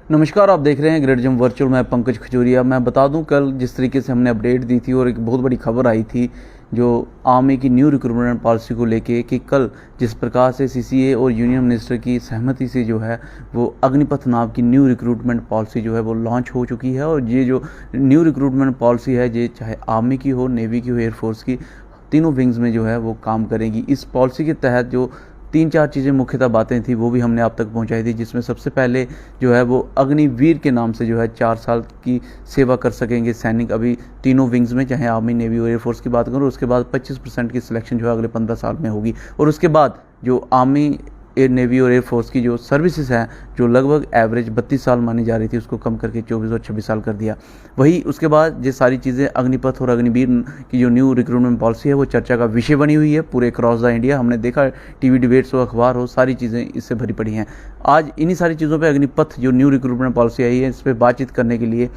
नमस्कार, आप देख रहे हैं ग्रेट जंप वर्चुअल। मैं पंकज खजूरिया। मैं बता दूं, कल जिस तरीके से हमने अपडेट दी थी और एक बहुत बड़ी खबर आई थी जो आर्मी की न्यू रिक्रूटमेंट पॉलिसी को लेके, कि कल जिस प्रकार से सीसीए और यूनियन मिनिस्टर की सहमति से जो है वो अग्निपथ नाम की न्यू रिक्रूटमेंट पॉलिसी जो है वो लॉन्च हो चुकी है। और ये जो न्यू रिक्रूटमेंट पॉलिसी है, ये चाहे आर्मी की हो, नेवी की हो, एयरफोर्स की, तीनों विंग्स में जो है वो काम करेगी। इस पॉलिसी के तहत जो 3-4 चीज़ें मुख्यतः बातें थी वो भी हमने आप तक पहुंचाई थी, जिसमें सबसे पहले जो है वो अग्निवीर के नाम से जो है 4 साल की सेवा कर सकेंगे सैनिक अभी तीनों विंग्स में, चाहे आर्मी, नेवी और एयरफोर्स की बात करूँ। उसके बाद 25% की सिलेक्शन जो है अगले 15 साल में होगी। और उसके बाद जो आर्मी, एयर, नेवी और एयरफोर्स की जो सर्विसेज हैं, जो लगभग एवरेज 32 साल मानी जा रही थी, उसको कम करके 24 और 26 साल कर दिया। वही उसके बाद ये सारी चीज़ें अग्निपथ और अग्निवीर की जो न्यू रिक्रूटमेंट पॉलिसी है वो चर्चा का विषय बनी हुई है पूरे क्रॉस द इंडिया। हमने देखा टीवी डिबेट्स हो, अखबार हो, सारी चीज़ें इससे भरी पड़ी हैं। आज इन्हीं सारी चीज़ों पर, अग्निपथ जो न्यू रिक्रूटमेंट पॉलिसी आई है, इस पर बातचीत करने के लिए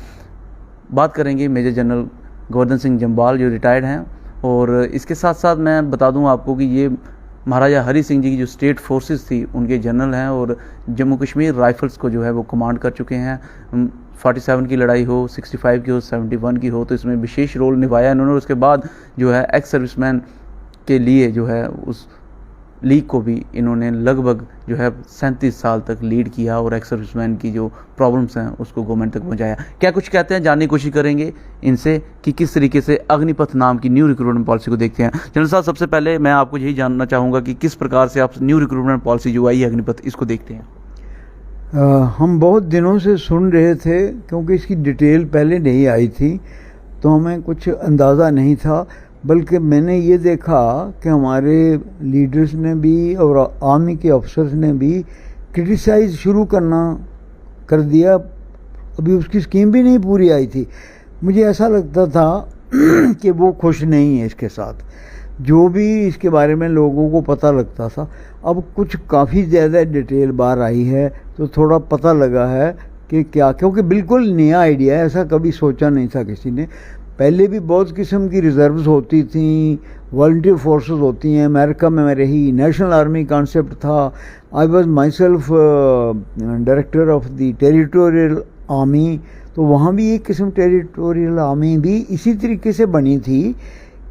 बात करेंगे मेजर जनरल गोवर्धन सिंह जम्वाल जो रिटायर्ड हैं। और इसके साथ साथ मैं बता दूं आपको कि ये महाराजा हरि सिंह जी की जो स्टेट फोर्सेस थी उनके जनरल हैं और जम्मू कश्मीर राइफल्स को जो है वो कमांड कर चुके हैं। 47 की लड़ाई हो, 65 की हो, 71 की हो, तो इसमें विशेष रोल निभाया इन्होंने। उसके बाद जो है एक्स सर्विसमैन के लिए जो है उस लीग को भी इन्होंने लगभग जो है 37 साल तक लीड किया और एक्स सर्विसमैन की जो प्रॉब्लम्स हैं उसको गवर्नमेंट तक पहुंचाया। क्या कुछ कहते हैं, जानने की कोशिश करेंगे इनसे कि किस तरीके से अग्निपथ नाम की न्यू रिक्रूटमेंट पॉलिसी को देखते हैं। जनरल साहब, सबसे पहले मैं आपको यही जानना चाहूँगा कि किस प्रकार से आप न्यू रिक्रूटमेंट पॉलिसी जो आई है अग्निपथ, इसको देखते हैं। हम बहुत दिनों से सुन रहे थे, क्योंकि इसकी डिटेल पहले नहीं आई थी तो हमें कुछ अंदाज़ा नहीं था। बल्कि मैंने ये देखा कि हमारे लीडर्स ने भी और आर्मी के अफसर्स ने भी क्रिटिसाइज शुरू करना कर दिया। अभी उसकी स्कीम भी नहीं पूरी आई थी। मुझे ऐसा लगता था कि वो खुश नहीं है इसके साथ, जो भी इसके बारे में लोगों को पता लगता था। अब कुछ काफ़ी ज़्यादा डिटेल बाहर आई है तो थोड़ा पता लगा है कि क्या, क्योंकि बिल्कुल नया आइडिया है, ऐसा कभी सोचा नहीं था किसी ने। पहले भी बहुत किस्म की रिजर्व्स होती थी, वॉलंटियर फोर्सेस होती हैं। अमेरिका में मैं रही, नेशनल आर्मी कॉन्सेप्ट था। I was my self director of the territorial army, तो वहाँ भी एक किस्म टेरिटोरियल आर्मी भी इसी तरीके से बनी थी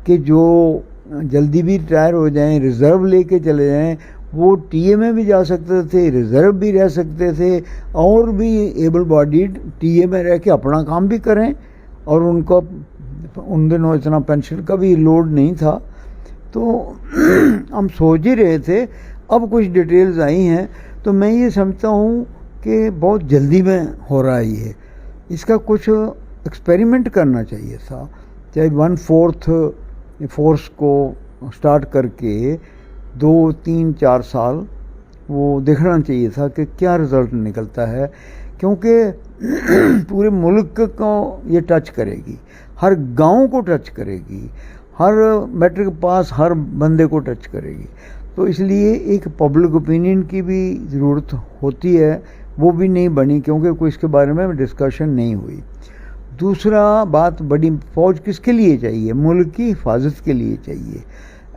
कि जो जल्दी भी रिटायर हो जाएं, रिज़र्व लेके चले जाएं, वो टीए में भी जा सकते थे, रिज़र्व भी रह सकते थे और भी एबल बॉडीड टीए में रह के अपना काम भी करें। और उनको उन दिनों इतना पेंशन का भी लोड नहीं था। तो हम सोच ही रहे थे, अब कुछ डिटेल्स आई हैं तो मैं ये समझता हूँ कि बहुत जल्दी में हो रहा है ये। इसका कुछ एक्सपेरिमेंट करना चाहिए था, चाहे 1/4 फोर्स को स्टार्ट करके 2, 3, 4 साल वो देखना चाहिए था कि क्या रिज़ल्ट निकलता है, क्योंकि पूरे मुल्क को ये टच करेगी, हर गांव को टच करेगी, हर मैट्रिक पास हर बंदे को टच करेगी। तो इसलिए एक पब्लिक ओपिनियन की भी ज़रूरत होती है, वो भी नहीं बनी क्योंकि कोई इसके बारे में डिस्कशन नहीं हुई। दूसरा बात, बड़ी फ़ौज किसके लिए चाहिए? मुल्क की हिफाजत के लिए चाहिए।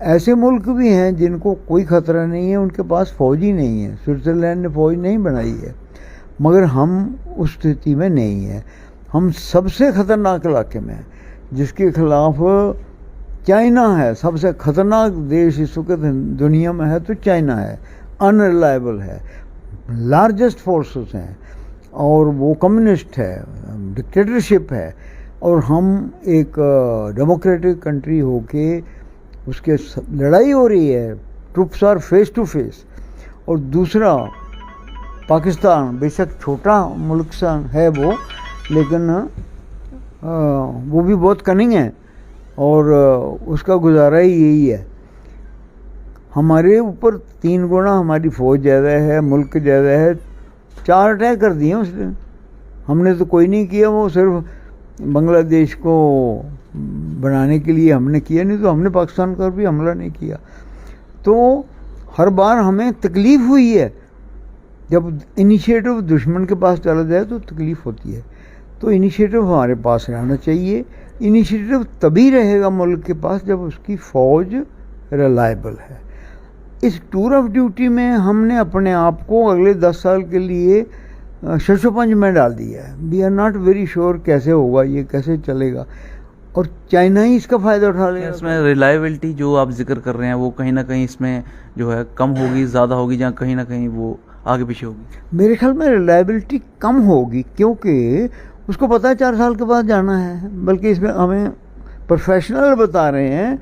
ऐसे मुल्क भी हैं जिनको कोई ख़तरा नहीं है, उनके पास फ़ौज ही नहीं है। स्विट्ज़रलैंड ने फ़ौज नहीं बनाई है, मगर हम उस स्थिति में नहीं है। हम सबसे ख़तरनाक इलाके में हैं, जिसके ख़िलाफ़ चाइना है। सबसे ख़तरनाक देश इस वक्त दुनिया में है तो चाइना है, अनरिलायबल है, लार्जेस्ट फोर्सेस हैं और वो कम्युनिस्ट है, डिक्टेटरशिप है। और हम एक डेमोक्रेटिक कंट्री होके उसके लड़ाई हो रही है, troops are face to face. और दूसरा, पाकिस्तान बेशक छोटा मुल्क सा है वो, लेकिन वो भी बहुत कनिंग है और उसका गुजारा ही यही है। हमारे ऊपर 3 गुना हमारी फ़ौज ज़्यादा है, मुल्क ज़्यादा है। 4 अटैक कर दिए उसने, हमने तो कोई नहीं किया, वो सिर्फ बांग्लादेश को बनाने के लिए हमने किया, नहीं तो हमने पाकिस्तान पर भी हमला नहीं किया। तो हर बार हमें तकलीफ़ हुई है, जब इनिशिएटिव दुश्मन के पास चला जाए तो तकलीफ़ होती है। तो इनिशिएटिव हमारे पास रहना चाहिए। इनिशिएटिव तभी रहेगा मुल्क के पास जब उसकी फ़ौज रिलायबल है। इस टूर ऑफ ड्यूटी में हमने अपने आप को अगले 10 साल के लिए शशोपंज में डाल दिया है। We are not very sure कैसे होगा, ये कैसे चलेगा, और चाइना ही इसका फ़ायदा उठा लेगा। इसमें रिलायबिलिटी जो आप जिक्र कर रहे हैं वो कहीं ना कहीं इसमें जो है कम होगी, ज़्यादा होगी, या कहीं ना कहीं वो आगे पीछे होगी? मेरे ख्याल में रिलायबिलिटी कम होगी, क्योंकि उसको पता है 4 साल के बाद जाना है। बल्कि इसमें हमें प्रोफेशनल बता रहे हैं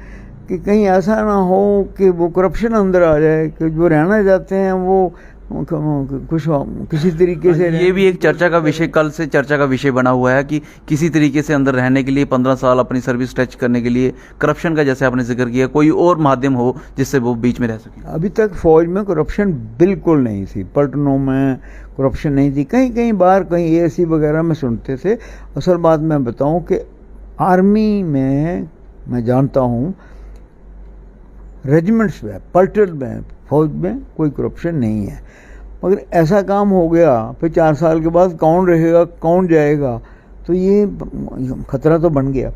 कि कहीं ऐसा ना हो कि वो करप्शन अंदर आ जाए, कि जो रहना चाहते हैं वो कुछ किसी तरीके से। ये भी एक चर्चा का विषय, कल से चर्चा का विषय बना हुआ है कि किसी तरीके से अंदर रहने के लिए 15 साल अपनी सर्विस टच करने के लिए करप्शन का, जैसे आपने जिक्र किया, कोई और माध्यम हो जिससे वो बीच में रह सके। अभी तक फौज में करप्शन बिल्कुल नहीं थी, पलटनों में करप्शन नहीं थी। कहीं कहीं बार कहीं एएससी वगैरह में सुनते थे। असल बात मैं बताऊं कि आर्मी में मैं जानता हूं, रेजिमेंट्स में, पलटन में, फौज में कोई करप्शन नहीं है। मगर ऐसा काम हो गया फिर 4 साल के बाद कौन रहेगा कौन जाएगा, तो ये खतरा तो बन गया।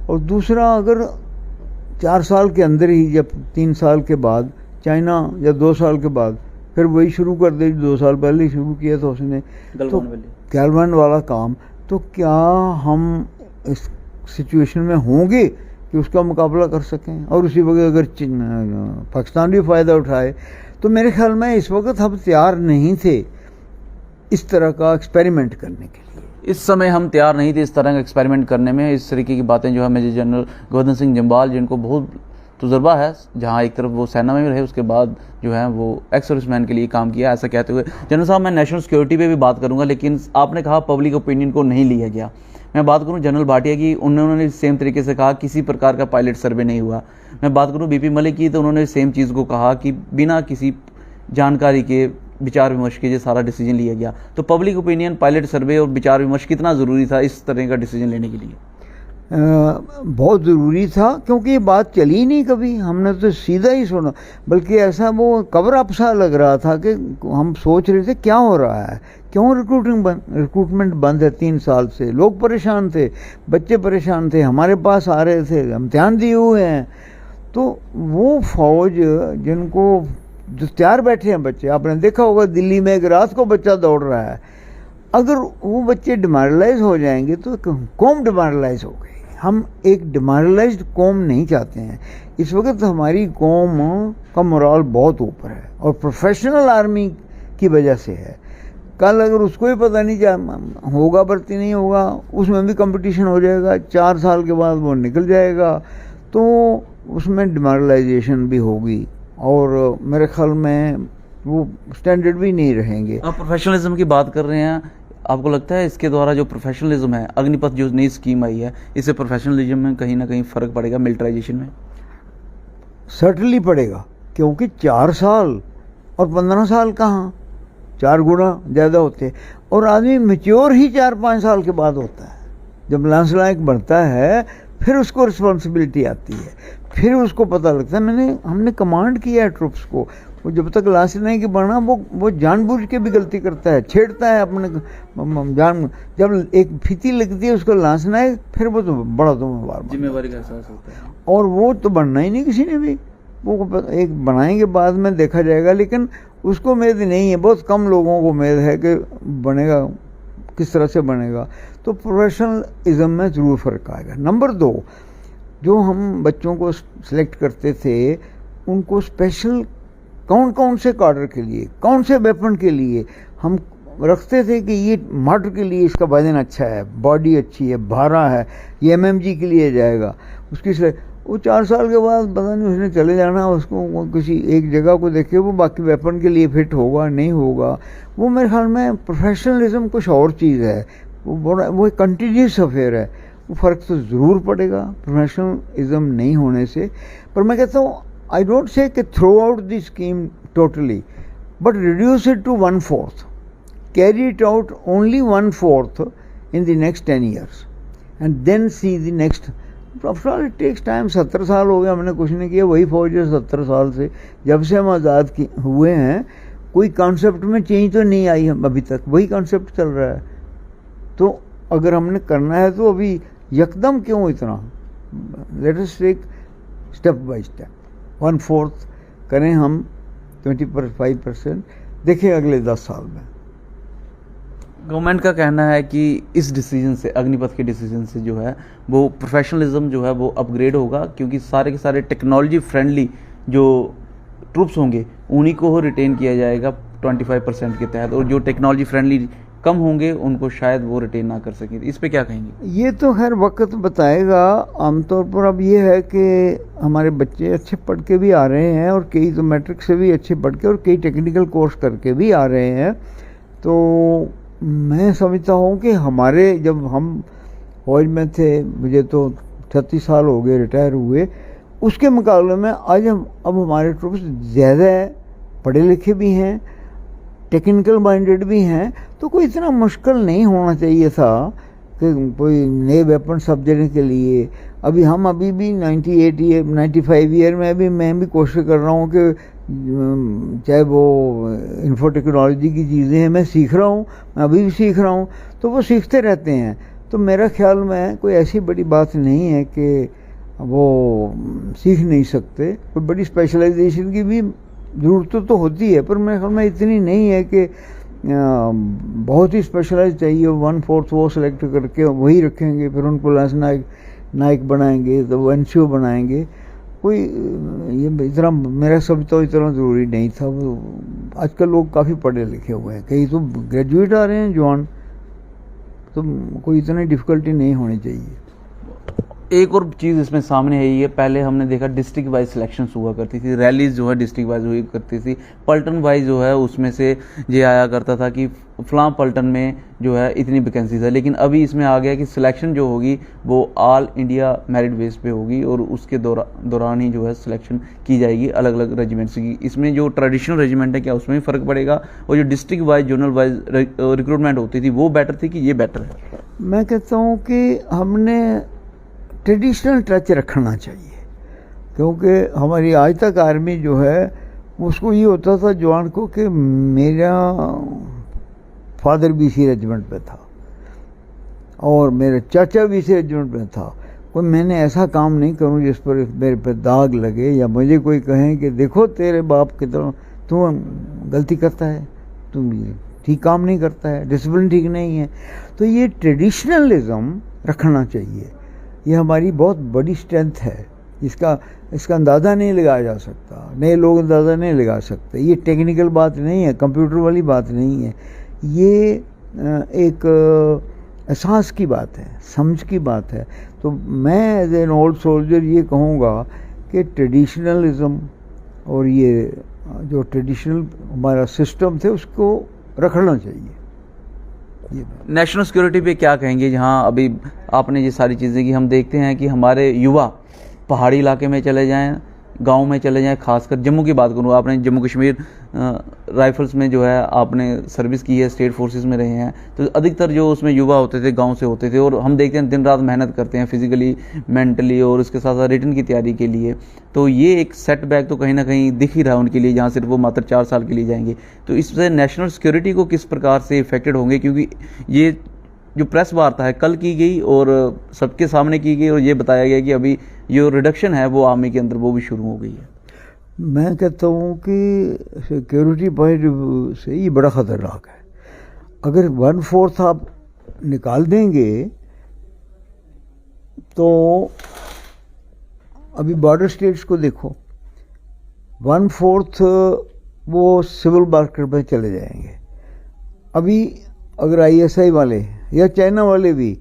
और दूसरा, अगर 4 साल के अंदर ही, जब 3 साल के बाद चाइना, या 2 साल के बाद फिर वही शुरू कर दे 2 साल पहले शुरू किया था उसने, तो गलवान वाला काम, तो क्या हम इस सिचुएशन में होंगे कि उसका मुकाबला कर सकें? और उसी वक्त अगर पाकिस्तान भी फ़ायदा उठाए, तो मेरे ख्याल में इस वक्त हम तैयार नहीं थे इस तरह का एक्सपेरिमेंट करने के लिए। इस समय हम तैयार नहीं थे इस तरह का एक्सपेरिमेंट करने में। इस तरीके की बातें जो है मेजर जनरल गोवर्धन सिंह जम्वाल, जिनको बहुत तजुर्बा है, जहां एक तरफ वो सेना में भी रहे, उसके बाद जो है वो एक्स सर्विसमैन के लिए काम किया, ऐसा कहते हुए। जनरल साहब, मैं नेशनल सिक्योरिटी पे भी बात करूंगा, लेकिन आपने कहा पब्लिक ओपिनियन को नहीं लिया गया। मैं बात करूं जनरल भाटिया की, उन्होंने सेम तरीके से कहा किसी प्रकार का पायलट सर्वे नहीं हुआ। मैं बात करूं बीपी मलिक की, तो उन्होंने सेम चीज़ को कहा कि बिना किसी जानकारी के, विचार विमर्श के, सारा डिसीजन लिया गया। तो पब्लिक ओपिनियन, पायलट सर्वे और विचार विमर्श कितना ज़रूरी था इस तरह का डिसीजन लेने के लिए? बहुत ज़रूरी था, क्योंकि ये बात चली ही नहीं कभी, हमने तो सीधा ही सुना। बल्कि ऐसा वो कवर अप सा लग रहा था कि हम सोच रहे थे क्या हो रहा है, क्यों रिक्रूटमेंट बंद है 3 साल से। लोग परेशान थे, बच्चे परेशान थे, हमारे पास आ रहे थे, इम्तिहान दिए हुए हैं। तो वो फौज जिनको, जो तैयार बैठे हैं बच्चे, आपने देखा होगा दिल्ली में एक रात को बच्चा दौड़ रहा है, अगर वो बच्चे डिमोरलाइज हो जाएंगे तो कौम डिमोरलाइज हो गई। हम एक डिमोरलाइज्ड कौम नहीं चाहते हैं। इस वक्त हमारी कौम का मोराल बहुत ऊपर है, और प्रोफेशनल आर्मी की वजह से है। कल अगर उसको ही पता नहीं होगा, भर्ती नहीं होगा, उसमें भी कंपटीशन हो जाएगा, 4 साल के बाद वो निकल जाएगा, तो उसमें डिमोरलाइजेशन भी होगी, और मेरे ख्याल में वो स्टैंडर्ड भी नहीं रहेंगे। आप प्रोफेशनलिज्म की बात कर रहे हैं, आपको लगता है इसके द्वारा जो प्रोफेशनलिज्म है, अग्निपथ जो नई स्कीम आई है, इससे प्रोफेशनलिज्म में कहीं ना कहीं फ़र्क पड़ेगा, मिलिटराइजेशन में? सर्टनली पड़ेगा, क्योंकि 4 साल और 15 साल कहाँ, 4 गुना ज़्यादा होते हैं। और आदमी मैच्योर ही 4-5 साल के बाद होता है। जब लांस लायक बढ़ता है, फिर उसको रिस्पॉन्सिबिलिटी आती है, फिर उसको पता लगता है हमने कमांड किया है ट्रुप्स को। वो जब तक लाश नहीं कि बढ़ना, वो जानबूझ के भी गलती करता है, छेड़ता है अपने जान। जब एक फीती लगती है उसको लाश नहीं, फिर वो तो बड़ा जिम्मेवारी का एहसास होता है, और वो तो बनना ही नहीं किसी ने भी। वो एक बनाएंगे, बाद में देखा जाएगा, लेकिन उसको उम्मीद नहीं है। बहुत कम लोगों को उम्मीद है कि बनेगा, किस तरह से बनेगा। तो प्रोफेशनलिज्म में ज़रूर फ़र्क आएगा। नंबर 2, जो हम बच्चों को सिलेक्ट करते थे, उनको स्पेशल कौन से कार्डर के लिए, कौन से वेपन के लिए हम रखते थे कि ये मर्डर के लिए इसका वजन अच्छा है, बॉडी अच्छी है, भारा है, ये एमएमजी के लिए जाएगा। उसकी से वो 4 साल के बाद पता नहीं उसने चले जाना, उसको किसी एक जगह को देखे, वो बाकी वेपन के लिए फिट होगा नहीं होगा। वो मेरे ख्याल में प्रोफेशनलिज्म कुछ और चीज़ है, वो एक कंटिन्यूस अफेयर है। वो फ़र्क तो ज़रूर पड़ेगा प्रोफेशनलिज्म नहीं होने से। पर मैं कहता हूँ, I don't say कि throw out the scheme totally, but reduce it to 1/4. Carry it out only 1/4 in the next 10 years, and then see the next. After all, it takes time. 70 साल हो गए हमने कुछ नहीं किया, वही फौज है 70 साल से। जब से हम आज़ाद हुए हैं, कोई कॉन्सेप्ट में चेंज तो नहीं आई हम अभी तक, वही कॉन्सेप्ट चल रहा है। तो अगर हमने करना है तो अभी यकदम क्यों इतना, let us take step by step. 1/4 करें हम 25%, देखें अगले 10 साल में। गवर्नमेंट का कहना है कि इस डिसीजन से, अग्निपथ के डिसीजन से जो है वो प्रोफेशनलिज्म जो है वो अपग्रेड होगा, क्योंकि सारे के सारे टेक्नोलॉजी फ्रेंडली जो ट्रूप्स होंगे उन्हीं को रिटेन किया जाएगा 25% के तहत, और जो टेक्नोलॉजी फ्रेंडली कम होंगे उनको शायद वो रिटेन ना कर सकें। इस पे क्या कहेंगे? ये तो खैर वक्त बताएगा। आमतौर पर अब ये है कि हमारे बच्चे अच्छे पढ़ के भी आ रहे हैं, और कई तो मैट्रिक से भी अच्छे पढ़ के और कई टेक्निकल कोर्स करके भी आ रहे हैं। तो मैं समझता हूँ कि हमारे, जब हम फौज में थे, मुझे तो 36 साल हो गए रिटायर हुए, उसके मुकाबले में आज अब हमारे ट्रूप्स ज़्यादा पढ़े लिखे भी हैं, टेक्निकल माइंडेड भी हैं। तो कोई इतना मुश्किल नहीं होना चाहिए था कि कोई नए वेपन सब देने के लिए। हम अभी भी 95 ईयर में भी मैं भी कोशिश कर रहा हूँ कि चाहे वो इंफो टेक्नोलॉजी की चीज़ें हैं, मैं सीख रहा हूँ, मैं अभी भी सीख रहा हूँ, तो वो सीखते रहते हैं। तो मेरा ख्याल में कोई ऐसी बड़ी बात नहीं है कि वो सीख नहीं सकते। कोई बड़ी स्पेशलाइजेशन की भी ज़रूरत तो होती है, पर मेरे ख्याल में इतनी नहीं है कि बहुत ही स्पेशलाइज चाहिए। 1/4 वो सेलेक्ट करके वही रखेंगे, फिर उनको लांस नायक बनाएंगे, तो वो NCO बनाएंगे। कोई ये इतना, मेरा समझता हूँ इतना ज़रूरी नहीं था। वो आजकल लोग काफ़ी पढ़े लिखे हुए हैं, कई तो ग्रेजुएट आ रहे हैं जवान, तो कोई इतनी डिफ़िकल्टी नहीं होनी चाहिए। एक और चीज़ इसमें सामने है, ये पहले हमने देखा डिस्ट्रिक्ट वाइज सिलेक्शंस हुआ करती थी, रैलीज जो है डिस्ट्रिक्ट वाइज हुई करती थी, पलटन वाइज जो है उसमें से ये आया करता था कि फलां पलटन में जो है इतनी वैकेंसीज है। लेकिन अभी इसमें आ गया कि सिलेक्शन जो होगी वो ऑल इंडिया मेरिट बेस पे होगी, और उसके दौरान ही जो है सिलेक्शन की जाएगी अलग अलग रेजिमेंट्स की। इसमें जो ट्रेडिशनल रेजिमेंट है क्या उसमें भी फ़र्क पड़ेगा, और जो district wise zonal wise recruitment होती थी वो बेटर थी कि ये बेटर है? मैं कहता हूँ कि हमने ट्रेडिशनल टच रखना चाहिए, क्योंकि हमारी आज तक आर्मी जो है उसको ये होता था जवान को कि मेरा फादर भी इसी रेजिमेंट पे था और मेरा चाचा भी इसी रेजिमेंट में था। कोई मैंने ऐसा काम नहीं करूं जिस पर मेरे पे दाग लगे, या मुझे कोई कहे कि देखो तेरे बाप की तरह तू गलती करता है, तू ठीक काम नहीं करता है, डिसिप्लिन ठीक नहीं है। तो ये ट्रेडिशनलिज्म रखना चाहिए, ये हमारी बहुत बड़ी स्ट्रेंथ है। इसका अंदाज़ा नहीं लगाया जा सकता, नए लोग अंदाज़ा नहीं लगा सकते। ये टेक्निकल बात नहीं है, कंप्यूटर वाली बात नहीं है, ये एक एहसास की बात है, समझ की बात है। तो मैं एज एन ओल्ड सोल्जर ये कहूँगा कि ट्रेडिशनलिज्म और ये जो ट्रेडिशनल हमारा सिस्टम थे उसको रखना चाहिए। नेशनल सिक्योरिटी पे क्या कहेंगे, जहां अभी आपने ये सारी चीज़ें की, हम देखते हैं कि हमारे युवा पहाड़ी इलाके में चले जाएं, गांव में चले जाएं, खासकर जम्मू की बात करूँ, आपने जम्मू कश्मीर राइफल्स में जो है आपने सर्विस की है, स्टेट फोर्सेस में रहे हैं, तो अधिकतर जो उसमें युवा होते थे गांव से होते थे, और हम देखते हैं दिन रात मेहनत करते हैं फिजिकली, मेंटली, और उसके साथ साथ रिटन की तैयारी के लिए। तो ये एक सेटबैक तो कहीं ना कहीं दिख ही रहा है उनके लिए, जहाँ सिर्फ वो मात्र 4 साल के लिए जाएंगे। तो इससे नेशनल सिक्योरिटी को किस प्रकार से इफेक्टेड होंगे, क्योंकि ये जो प्रेस वार्ता है कल की गई और सबके सामने की गई, और ये बताया गया कि अभी जो रिडक्शन है वो आर्मी के अंदर वो भी शुरू हो गई है। मैं कहता हूँ कि सिक्योरिटी पॉइंट से ये बड़ा ख़तरनाक है। अगर 1/4 आप निकाल देंगे तो अभी बॉर्डर स्टेट्स को देखो, 1/4 वो सिविल मार्केट में चले जाएंगे। अभी अगर ISI वाले या चाइना वाले भी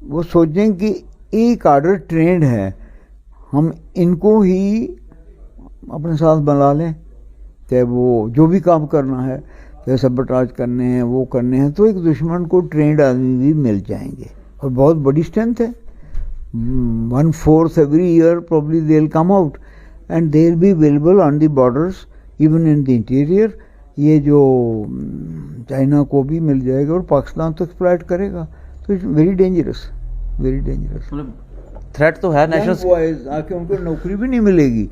वो सोचें कि एक आर्डर ट्रेंड है, हम इनको ही अपने साथ बना लें, चाहे वो जो भी काम करना है, चाहे सबटाज करने हैं, वो करने हैं, तो एक दुश्मन को ट्रेंड आदमी भी मिल जाएंगे। और बहुत बड़ी स्ट्रेंथ है, 1/4 every year probably they'll come out and they'll be available on the borders even in the interior। ये जो चाइना को भी मिल जाएगा और पाकिस्तान तो एक्सप्लॉइट करेगा। तो it's very dangerous, very dangerous. Threat तो है नेशनल, आके उनको नौकरी भी नहीं मिलेगी,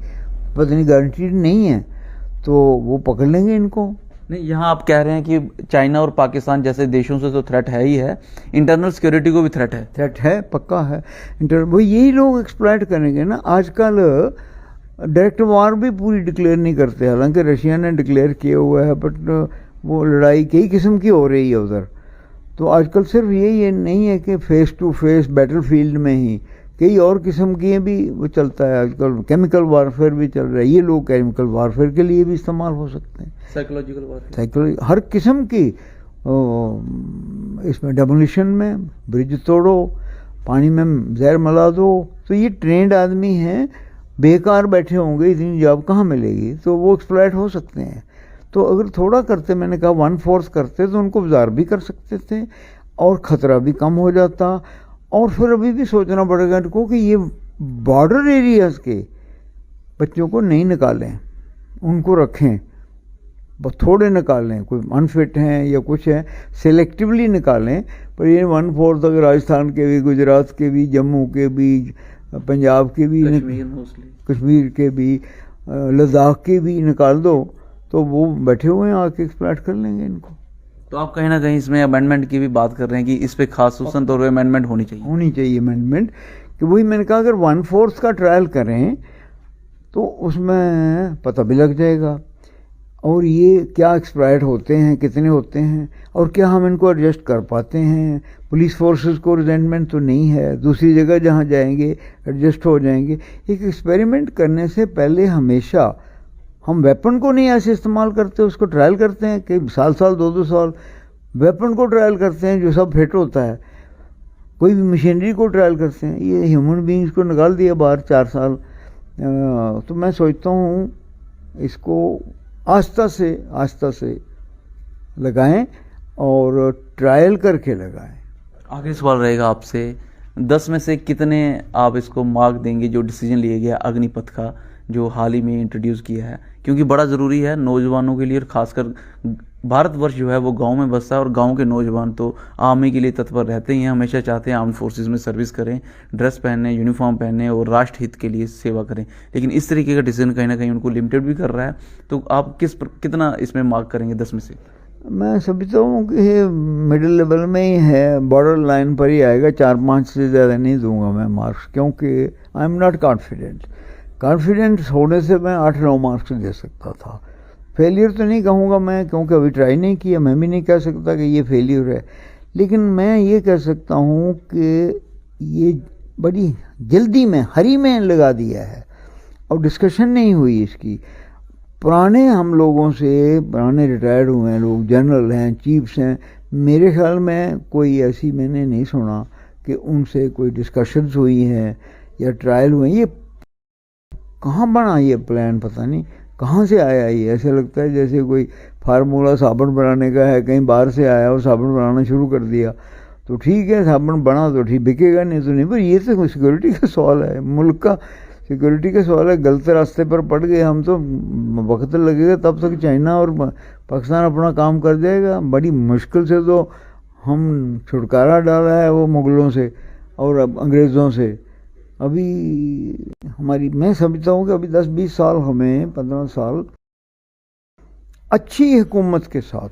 पता नहीं गारंटीड नहीं है, तो वो पकड़ लेंगे इनको नहीं, यहाँ आप कह रहे हैं कि चाइना और पाकिस्तान जैसे देशों से तो थ्रेट है ही है, इंटरनल सिक्योरिटी को भी थ्रेट है। थ्रेट है, पक्का है। वो यही लोग एक्सप्लॉइट करेंगे ना। आजकल डायरेक्ट वार भी पूरी डिक्लेयर नहीं करते, हालांकि रशिया ने डिक्लेयर किया हुआ है, बट वो लड़ाई कई किस्म की हो रही है उधर। तो आजकल सिर्फ ये नहीं है कि face to face battlefield में ही, कई और किस्म की भी वो चलता है आजकल। केमिकल वारफेयर भी चल रहा है, ये लोग केमिकल वारफेयर के लिए भी इस्तेमाल हो सकते हैं, साइकोलॉजिकल वारफेयर, साइकोलॉजी, हर किस्म की। इसमें डेमोलिशन में ब्रिज तोड़ो, पानी में जहर मिला दो। तो ये ट्रेंड आदमी हैं, बेकार बैठे होंगे, इतनी जॉब कहाँ मिलेगी, तो वो एक्सप्लॉइट हो सकते हैं। तो अगर थोड़ा करते, मैंने कहा 1/4 करते, तो उनको बाजार भी कर सकते थे और ख़तरा भी कम हो जाता। और फिर अभी भी सोचना पड़ेगा इनको कि ये बॉर्डर एरियाज़ के बच्चों को नहीं निकालें, उनको रखें, बस थोड़े निकालें, कोई अनफिट हैं या कुछ है, सेलेक्टिवली निकालें। पर ये 1/4 अगर राजस्थान के भी, गुजरात के भी, जम्मू के भी, पंजाब के भी, कश्मीर के भी, लद्दाख के भी निकाल दो, तो वो बैठे हुए हैं, आके एक्सप्लॉइट कर लेंगे इनको। तो आप कहीं ना कहीं इसमें अमेंडमेंट की भी बात कर रहे हैं कि इस पे खासूसन तौर पे अमेंडमेंट होनी चाहिए अमेंडमेंट। कि वही मैंने कहा, अगर 1/4 का ट्रायल करें तो उसमें पता भी लग जाएगा, और ये क्या एक्सप्लॉइट होते हैं, कितने होते हैं, और क्या हम इनको एडजस्ट कर पाते हैं। पुलिस फोर्सेस को रिजेंटमेंट तो नहीं है, दूसरी जगह जहाँ जाएंगे एडजस्ट हो जाएंगे। एक एक्सपेरिमेंट करने से पहले हमेशा हम वेपन को नहीं ऐसे इस्तेमाल करते, उसको ट्रायल करते हैं कि साल 2-2 साल वेपन को ट्रायल करते हैं जो सब फिट होता है। कोई भी मशीनरी को ट्रायल करते हैं, ये ह्यूमन बींग्स को निकाल दिया बाहर 4 साल। तो मैं सोचता हूँ इसको आस्ता से लगाएं और ट्रायल करके लगाएं। आखिरी सवाल रहेगा आपसे, 10 में से कितने आप इसको मार्क देंगे जो डिसीजन लिया गया अग्निपथ का, जो हाल ही में इंट्रोड्यूस किया है? क्योंकि बड़ा ज़रूरी है नौजवानों के लिए, और ख़ासकर भारतवर्ष जो है वो गांव में बसता है, और गांव के नौजवान तो आर्मी के लिए तत्पर रहते ही हैं, हमेशा चाहते हैं आर्म फोर्सेस में सर्विस करें, ड्रेस पहने, यूनिफॉर्म पहने और राष्ट्र हित के लिए सेवा करें। लेकिन इस तरीके का डिसीजन कहीं ना कहीं उनको लिमिटेड भी कर रहा है। तो आप कितना इसमें मार्क करेंगे 10 में से? मैं समझता हूँ कि ये मिडिल लेवल में ही है, बॉर्डर लाइन पर ही आएगा। 4-5 से ज़्यादा नहीं दूंगा मैं मार्क्स, क्योंकि आई एम नॉट कॉन्फिडेंट होने से मैं 8-9 मार्क्स दे सकता था। फेलियर तो नहीं कहूँगा मैं, क्योंकि अभी ट्राई नहीं किया, मैं भी नहीं कह सकता कि ये फेलियर है। लेकिन मैं ये कह सकता हूँ कि ये बड़ी जल्दी में, हरी में लगा दिया है और डिस्कशन नहीं हुई इसकी। पुराने हम लोगों से, पुराने रिटायर्ड हुए हैं लोग, जनरल हैं, चीफ्स हैं, मेरे ख्याल में कोई ऐसी मैंने नहीं सुना कि उनसे कोई डिस्कशंस हुई हैं या ट्रायल हुए। ये कहाँ बना ये प्लान, पता नहीं कहाँ से आया ये। ऐसे लगता है जैसे कोई फार्मूला साबुन बनाने का है, कहीं बाहर से आया और साबुन बनाना शुरू कर दिया। तो ठीक है, साबुन बना तो ठीक, बिकेगा नहीं तो नहीं। पर ये तो सिक्योरिटी का सवाल है, मुल्क का सिक्योरिटी का सवाल है। गलत रास्ते पर पड़ गए हम तो वक्त लगेगा, तब तक चाइना और पाकिस्तान अपना काम कर जाएगा। बड़ी मुश्किल से तो हम छुटकारा डाला है वो मुगलों से और अब अंग्रेज़ों से। अभी हमारी, मैं समझता हूँ कि अभी 10-20 साल, हमें 15 साल अच्छी हुकूमत के साथ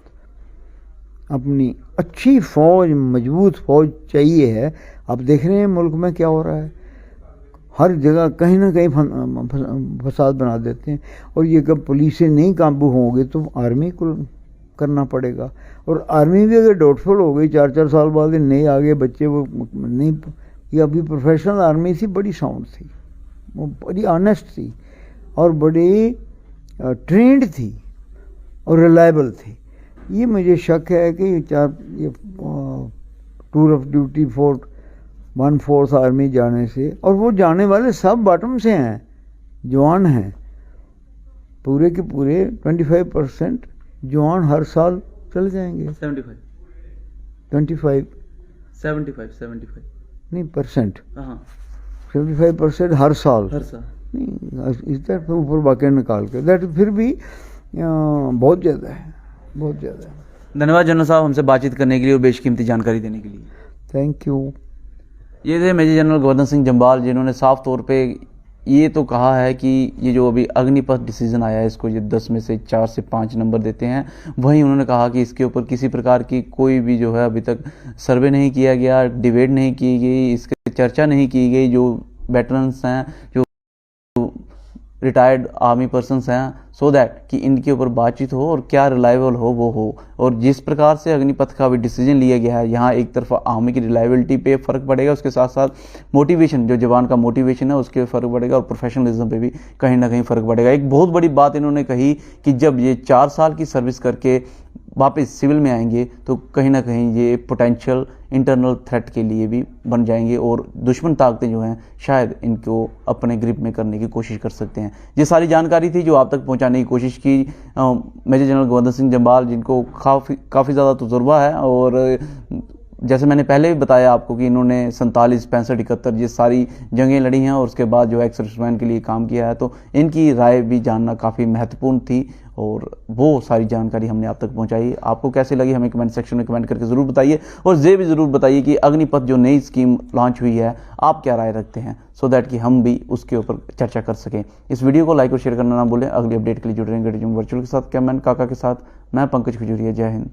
अपनी अच्छी फ़ौज, मजबूत फ़ौज चाहिए है। आप देख रहे हैं मुल्क में क्या हो रहा है, हर जगह कहीं ना कहीं फसाद बना देते हैं। और ये कब पुलिस से नहीं काबू होंगे तो आर्मी को करना पड़ेगा। और आर्मी भी अगर डाउटफुल हो गई, 4-4 साल बाद नए आ गए बच्चे, वो नहीं। ये अभी प्रोफेशनल आर्मी थी, बड़ी साउंड थी, वो बड़ी ऑनेस्ट थी और बड़ी ट्रेंड थी और रिलायबल थी। ये मुझे शक है कि ये टूर ऑफ ड्यूटी 1/4 आर्मी जाने से, और वो जाने वाले सब बॉटम से हैं, जवान हैं, पूरे के पूरे 25% जवान हर साल चले जाएंगे। 75 नहीं परसेंट, 75% हर साल नहीं, इस तरह ऊपर बाकी निकाल के, दैट फिर भी बहुत ज़्यादा है, बहुत ज़्यादा है। धन्यवाद जनरल साहब, हमसे बातचीत करने के लिए और बेशकीमती जानकारी देने के लिए। Thank you. ये थे मेजर जनरल गोवर्धन सिंह जम्वाल, जिन्होंने साफ तौर पे ये तो कहा है कि ये जो अभी अग्निपथ डिसीजन आया है इसको ये 10 में से 4 से 5 नंबर देते हैं। वहीं उन्होंने कहा कि इसके ऊपर किसी प्रकार की कोई भी जो है अभी तक सर्वे नहीं किया गया, डिबेट नहीं की गई, इसकी चर्चा नहीं की गई। जो वेटरन्स हैं, जो रिटायर्ड आर्मी पर्सन्स हैं, सो दैट कि इनके ऊपर बातचीत हो और क्या रिलायबल हो वो हो। और जिस प्रकार से अग्निपथ का भी डिसीजन लिया गया है, यहाँ एक तरफ आर्मी की रिलायबिलिटी पे फ़र्क पड़ेगा, उसके साथ साथ मोटिवेशन, जो जवान का मोटिवेशन है उसके फ़र्क पड़ेगा, और प्रोफेशनलिज्म पे भी कहीं ना कहीं फ़र्क पड़ेगा। एक बहुत बड़ी बात इन्होंने कही कि जब ये 4 साल की सर्विस करके वापस सिविल में आएंगे तो कहीं ना कहीं ये पोटेंशियल इंटरनल थ्रेट के लिए भी बन जाएंगे, और दुश्मन ताकतें जो हैं शायद इनको अपने ग्रिप में करने की कोशिश कर सकते हैं। ये सारी जानकारी थी जो आप तक पहुंचाने की कोशिश की मेजर जनरल गोवर्धन सिंह जम्वाल, जिनको काफ़ी ज़्यादा तजुर्बा है। और जैसे मैंने पहले भी बताया आपको कि इन्होंने 47, 65, 71 ये सारी जंगें लड़ी हैं और उसके बाद जो एक्स सर्विसमैन के लिए काम किया है, तो इनकी राय भी जानना काफ़ी महत्वपूर्ण थी, और वो सारी जानकारी हमने आप तक पहुंचाई। आपको कैसी लगी हमें कमेंट सेक्शन में कमेंट करके ज़रूर बताइए, और ये भी ज़रूर बताइए कि अग्निपथ जो नई स्कीम लॉन्च हुई है आप क्या राय रखते हैं, सो दैट कि हम भी उसके ऊपर चर्चा कर सकें। इस वीडियो को लाइक और शेयर करना ना भूलें। अगली अपडेट के लिए जुड़ रहेंगे वर्चुअल के साथ, कैमरामैन काका के साथ मैं पंकज खजूरिया। जय हिंद।